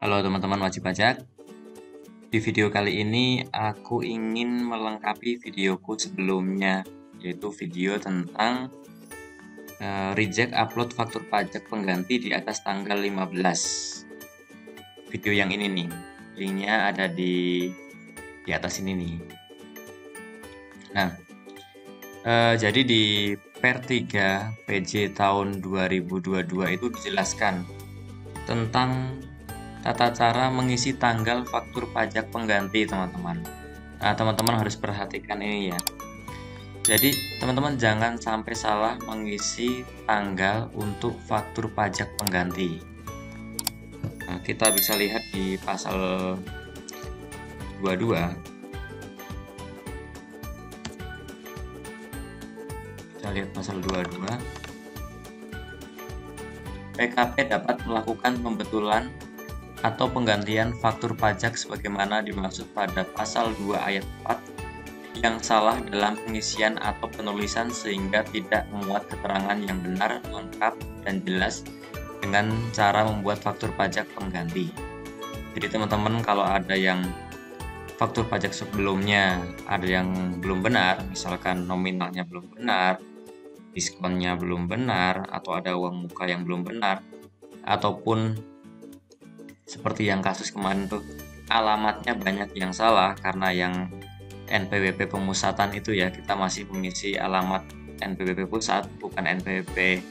Halo teman-teman wajib pajak. Di video kali ini aku ingin melengkapi videoku sebelumnya, yaitu video tentang reject upload faktur pajak pengganti di atas tanggal 15. Video yang ini nih, linknya ada di atas ini nih. Nah, jadi di Per 3 PJ tahun 2022 itu dijelaskan tentang tata cara mengisi tanggal faktur pajak pengganti, teman-teman. Nah, teman-teman harus perhatikan ini ya. Jadi, teman-teman jangan sampai salah mengisi tanggal untuk faktur pajak pengganti. Nah, kita bisa lihat di pasal 22. Kita lihat pasal 22. PKP dapat melakukan pembetulan atau penggantian faktur pajak sebagaimana dimaksud pada pasal 2 ayat 4 yang salah dalam pengisian atau penulisan sehingga tidak memuat keterangan yang benar, lengkap, dan jelas dengan cara membuat faktur pajak pengganti. Jadi teman-teman kalau ada yang faktur pajak sebelumnya ada yang belum benar, misalkan nominalnya belum benar, diskonnya belum benar, atau ada uang muka yang belum benar, ataupun seperti yang kasus kemarin tuh alamatnya banyak yang salah karena yang NPWP pemusatan itu ya kita masih mengisi alamat NPWP pusat bukan NPWP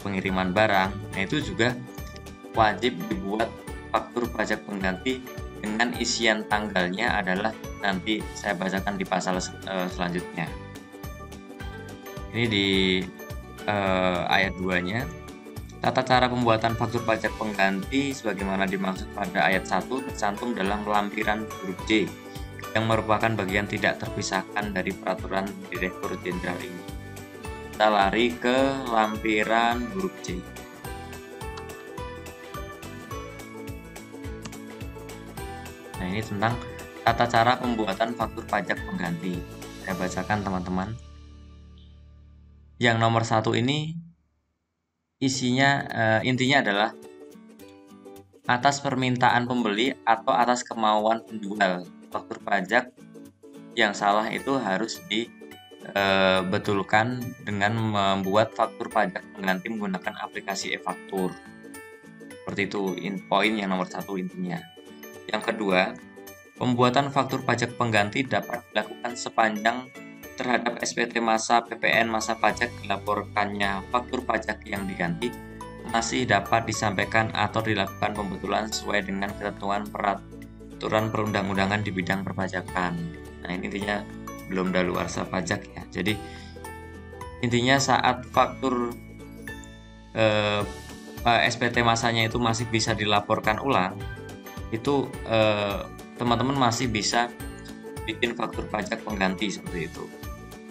pengiriman barang. Nah itu juga wajib dibuat faktur pajak pengganti dengan isian tanggalnya adalah nanti saya bacakan di pasal selanjutnya. Ini di ayat 2-nya. Tata cara pembuatan faktur pajak pengganti sebagaimana dimaksud pada ayat 1 tercantum dalam lampiran huruf J yang merupakan bagian tidak terpisahkan dari peraturan Direktur Jenderal ini. Kita lari ke lampiran huruf J. Nah, ini tentang tata cara pembuatan faktur pajak pengganti. Saya bacakan teman-teman. Yang nomor 1 ini isinya intinya adalah atas permintaan pembeli atau atas kemauan penjual, faktur pajak yang salah itu harus dibetulkan dengan membuat faktur pajak pengganti menggunakan aplikasi e-faktur. Seperti itu poin yang nomor 1 intinya. Yang kedua, pembuatan faktur pajak pengganti dapat dilakukan sepanjang terhadap SPT masa PPN masa pajak dilaporkannya faktur pajak yang diganti masih dapat disampaikan atau dilakukan pembetulan sesuai dengan ketentuan peraturan perundang-undangan di bidang perpajakan. Nah ini intinya belum daluarsa pajak ya. Jadi intinya saat faktur SPT masanya itu masih bisa dilaporkan ulang, itu teman-teman masih bisa bikin faktur pajak pengganti seperti itu.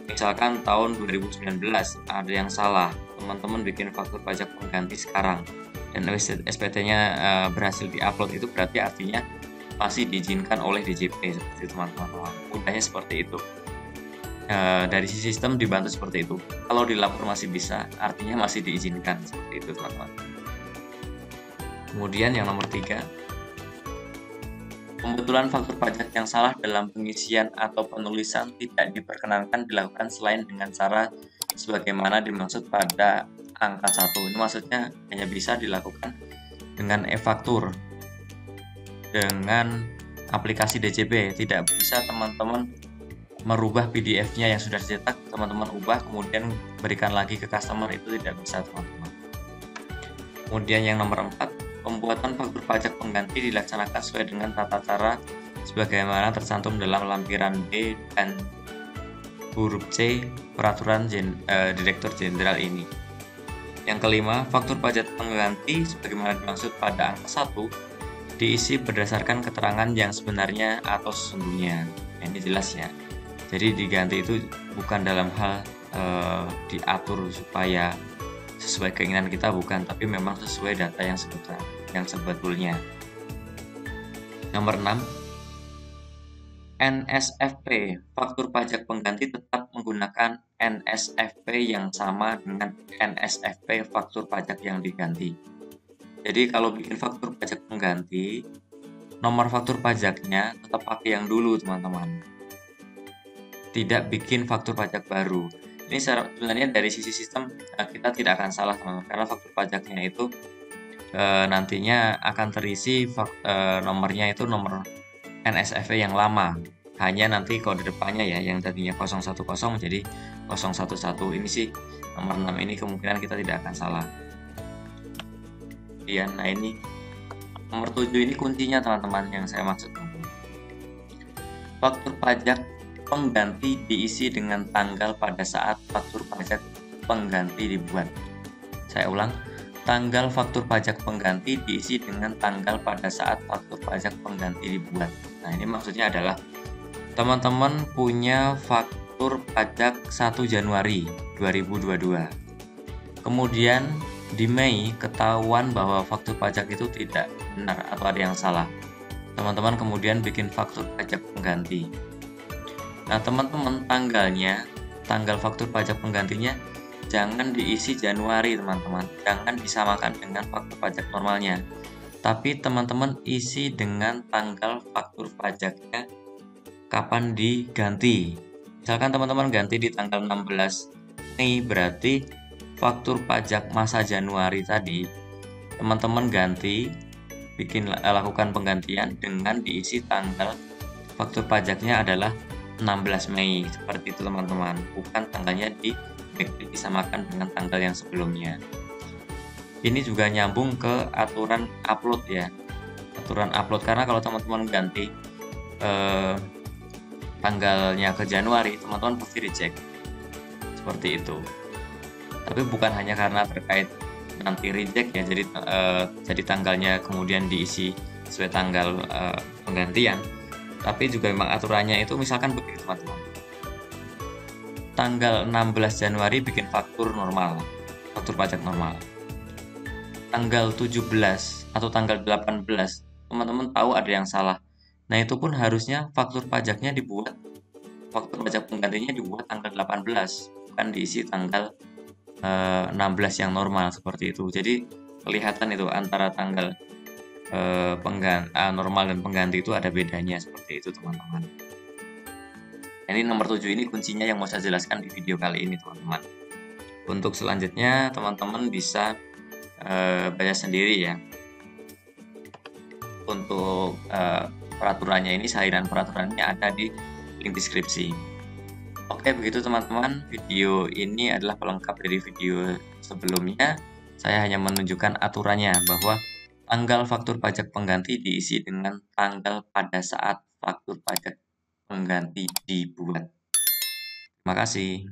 Misalkan tahun 2019 ada yang salah, teman-teman bikin faktur pajak pengganti sekarang dan SPT-nya berhasil diupload, itu berarti artinya masih diizinkan oleh DJP seperti itu teman-teman. Mudahnya seperti itu. Dari sisi sistem dibantu seperti itu. Kalau dilapor masih bisa, artinya masih diizinkan seperti itu teman-teman. Kemudian yang nomor 3, pembetulan faktur pajak yang salah dalam pengisian atau penulisan tidak diperkenankan dilakukan selain dengan cara sebagaimana dimaksud pada angka 1. Ini maksudnya hanya bisa dilakukan dengan e-faktur, dengan aplikasi DJP. Tidak bisa teman-teman merubah PDF-nya yang sudah dicetak, teman-teman ubah kemudian berikan lagi ke customer, itu tidak bisa teman-teman. Kemudian yang nomor 4, pembuatan faktur pajak pengganti dilaksanakan sesuai dengan tata cara sebagaimana tercantum dalam lampiran B dan huruf C peraturan Direktur Jenderal ini. Yang kelima, faktur pajak pengganti sebagaimana dimaksud pada angka 1 diisi berdasarkan keterangan yang sebenarnya atau sesungguhnya. Ini jelas ya. Jadi diganti itu bukan dalam hal diatur supaya sesuai keinginan kita, bukan, tapi memang sesuai data yang sebetulnya. Nomor 6, NSFP faktur pajak pengganti tetap menggunakan NSFP yang sama dengan NSFP faktur pajak yang diganti. Jadi kalau bikin faktur pajak pengganti nomor faktur pajaknya tetap pakai yang dulu, teman-teman. Tidak bikin faktur pajak baru. Ini sebenarnya dari sisi sistem kita tidak akan salah, teman-teman, karena faktur pajaknya itu nantinya akan terisi nomornya itu nomor NSFE yang lama. Hanya nanti kode depannya ya, yang tadinya 010 jadi 011. Ini sih nomor 6 ini kemungkinan kita tidak akan salah. Kemudian, nah ini nomor 7 ini kuncinya, teman-teman, yang saya maksud. Faktur pajak pengganti diisi dengan tanggal pada saat faktur pajak pengganti dibuat. Saya ulang, tanggal faktur pajak pengganti diisi dengan tanggal pada saat faktur pajak pengganti dibuat. Nah, ini maksudnya adalah teman-teman punya faktur pajak 1 Januari 2022. Kemudian di Mei ketahuan bahwa faktur pajak itu tidak benar atau ada yang salah. Teman-teman kemudian bikin faktur pajak pengganti. Nah, teman-teman tanggal faktur pajak penggantinya jangan diisi Januari, teman-teman. Jangan disamakan dengan faktur pajak normalnya. Tapi teman-teman isi dengan tanggal faktur pajaknya kapan diganti. Misalkan teman-teman ganti di tanggal 16 Mei, berarti faktur pajak masa Januari tadi teman-teman ganti, lakukan penggantian dengan diisi tanggal faktur pajaknya adalah 16 Mei. Seperti itu, teman-teman. Bukan tanggalnya disamakan dengan tanggal yang sebelumnya. Ini juga nyambung ke aturan upload ya. Aturan upload, karena kalau teman-teman ganti tanggalnya ke Januari, teman-teman pasti reject. Seperti itu. Tapi bukan hanya karena terkait nanti reject ya, jadi tanggalnya kemudian diisi sesuai tanggal penggantian, tapi juga memang aturannya itu misalkan begini, teman-teman. Tanggal 16 Januari bikin faktur normal, faktur pajak normal. Tanggal 17 atau tanggal 18 teman-teman tahu ada yang salah. Nah, itu pun harusnya faktur pajaknya dibuat, faktur pajak penggantinya dibuat tanggal 18, bukan diisi tanggal 16 yang normal, seperti itu. Jadi kelihatan itu antara tanggal normal dan pengganti itu ada bedanya, seperti itu, teman-teman. Ini nomor 7 ini kuncinya yang mau saya jelaskan di video kali ini, teman-teman. Untuk selanjutnya teman-teman bisa baca sendiri ya. Untuk peraturannya ini, salinan peraturannya ada di link deskripsi. Oke, begitu teman-teman. Video ini adalah pelengkap dari video sebelumnya. Saya hanya menunjukkan aturannya bahwa tanggal faktur pajak pengganti diisi dengan tanggal pada saat faktur pajak pengganti dibuat. Terima kasih.